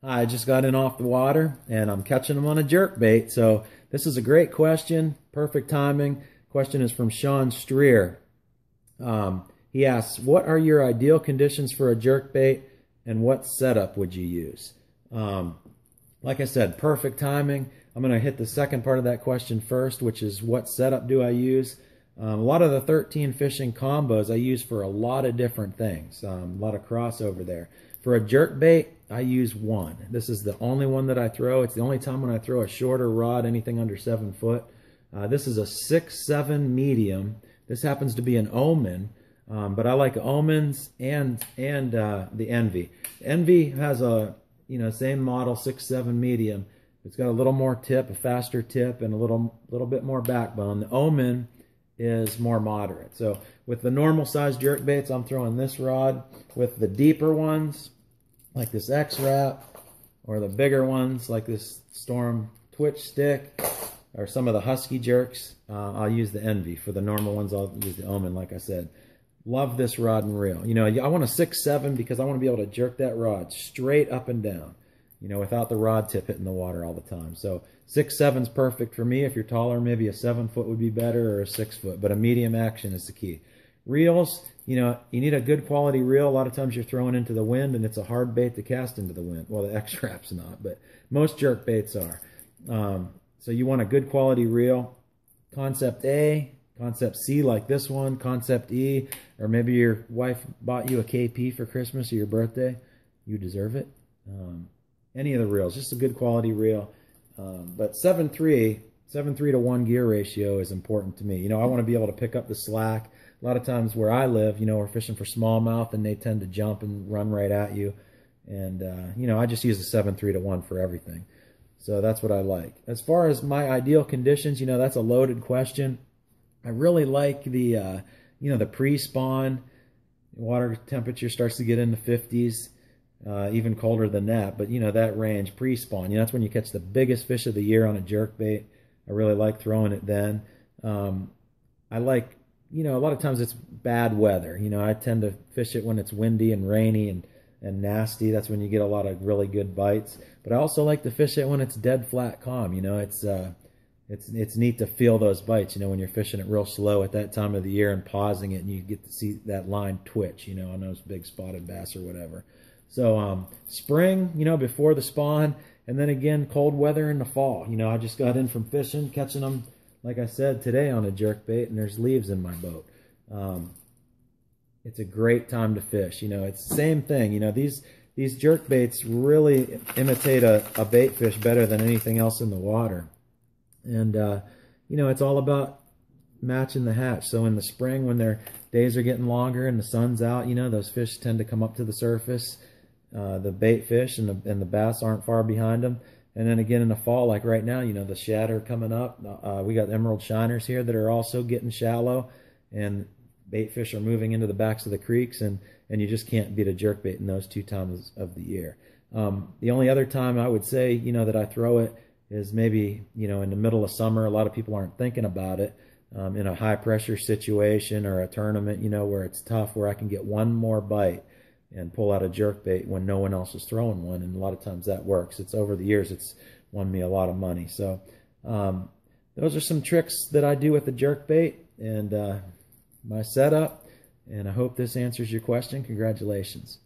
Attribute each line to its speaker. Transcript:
Speaker 1: I just got in off the water and I'm catching them on a jerkbait. So this is a great question. Perfect timing. Question is from Sean Streier. He asks, what are your ideal conditions for a jerkbait and what setup would you use? Like I said, perfect timing. I'm going to hit the second part of that question first, which is what setup do I use? A lot of the 13 fishing combos I use for a lot of different things. A lot of crossover there. For a jerkbait, I use one. This is the only one that I throw. It's the only time when I throw a shorter rod, anything under 7 foot. This is a 6-7 medium. This happens to be an Omen, but I like Omens and the Envy. Envy has a same model, 6-7 medium. It's got a little more tip, a faster tip, and a little bit more backbone. The Omen is more moderate. So with the normal size jerkbaits, I'm throwing this rod. With the deeper ones, like this X-Wrap, or the bigger ones, like this Storm Twitch Stick, or some of the Husky jerks, I'll use the Envy. For the normal ones, I'll use the Omen, like I said. Love this rod and reel. I want a 6-7 because I want to be able to jerk that rod straight up and down, without the rod tip hitting the water all the time. So 6-7 is perfect for me. If you're taller, maybe a 7-foot would be better, or a 6-foot, but a medium action is the key. Reels, you need a good quality reel. A lot of times you're throwing into the wind and it's a hard bait to cast into the wind. Well, the X-Wrap's not, but most jerk baits are. So you want a good quality reel. Concept A, Concept C like this one, Concept E, or maybe your wife bought you a KP for Christmas or your birthday. You deserve it. Any of the reels, just a good quality reel. But 7.3 to 1 gear ratio is important to me. I want to be able to pick up the slack. A lot of times where I live, we're fishing for smallmouth and they tend to jump and run right at you. And, I just use a 7.3 to 1 for everything. So that's what I like. As far as my ideal conditions, that's a loaded question. I really like the, the pre-spawn. Water temperature starts to get into 50s, even colder than that. But, that range, pre-spawn, that's when you catch the biggest fish of the year on a jerkbait. I really like throwing it then. I like, a lot of times it's bad weather. I tend to fish it when it's windy and rainy and nasty. That's when you get a lot of really good bites. But I also like to fish it when it's dead flat calm. It's neat to feel those bites, when you're fishing it real slow at that time of the year and pausing it and you get to see that line twitch, on those big spotted bass or whatever. So spring, before the spawn, and then again cold weather in the fall. I just got in from fishing, catching them, like I said, today on a jerkbait, and there's leaves in my boat. It's a great time to fish. It's the same thing. These jerkbaits really imitate a bait fish better than anything else in the water. And, it's all about matching the hatch. So in the spring, when their days are getting longer and the sun's out, those fish tend to come up to the surface. The bait fish and the bass aren't far behind them. And then again in the fall, like right now, the shad are coming up. We got emerald shiners here that are also getting shallow. And bait fish are moving into the backs of the creeks, and you just can't beat a jerkbait in those 2 times of the year. The only other time I would say, that I throw it is maybe, in the middle of summer. A lot of people aren't thinking about it. In a high pressure situation or a tournament, where it's tough, where I can get one more bite and pull out a jerkbait when no one else is throwing one. And a lot of times that works. It's over the years, it's won me a lot of money. So those are some tricks that I do with the jerkbait and my setup. And I hope this answers your question. Congratulations.